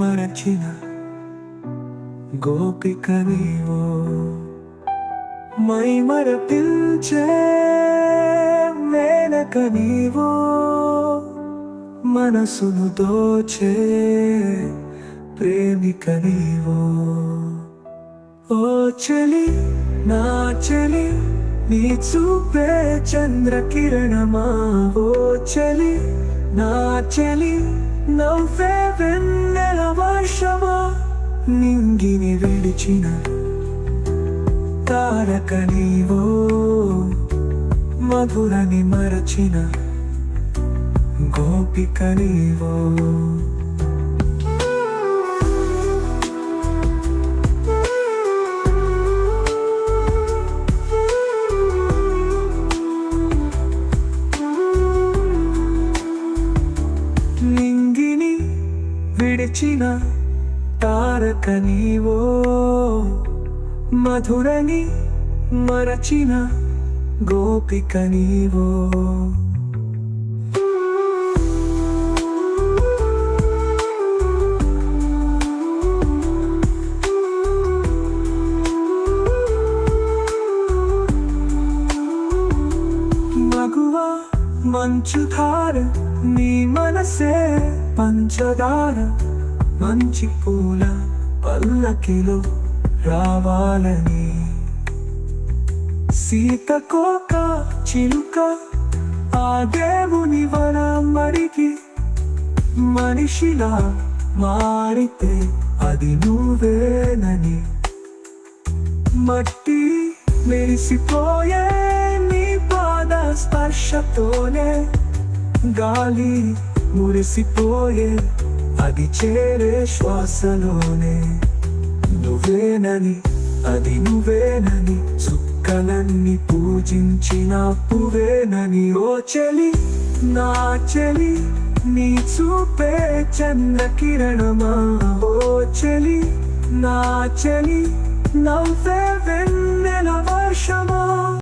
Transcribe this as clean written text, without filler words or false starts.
మరచిన గోపిక నీవో మై మరపిల్చే మేనక నీవో మనసును దోచే ప్రేమిక నీవో ఓ చెలి నా చెలి నీ చూపే చంద్రకిరణమా ఓ చెలి నా చెలి నవ్వే వెన్నెల వర్షమా నింగిని విడిచిన తారక నీవో మధురని మరచిన గోపిక నీవో నింగిని విడిచిన తారక నీవో మధురని మరచిన గోపిక నీవో మగువా మంచుధార నీ మనసే పంచదార మంచి పూల పల్లకిలో రావాలని సీతకోక చిలుక ఆ దేవుని వరమడికి మనిషిలా మారితే అది నువ్వేనని మట్టి మెరిసిపోయే నీ పాద స్పర్శతోనే గాలి మురిసిపోయే అది చేరే శ్వాసలోనే నువ్వేనని అది నువ్వేనని చుక్కలన్నీ పూజించిన పువ్వేనని ఓ చెలి నా చెలి నీ చూపే చంద్రకిరణమా ఓ చెలి నా చెలి నవ్వే వెన్నెల వర్షమా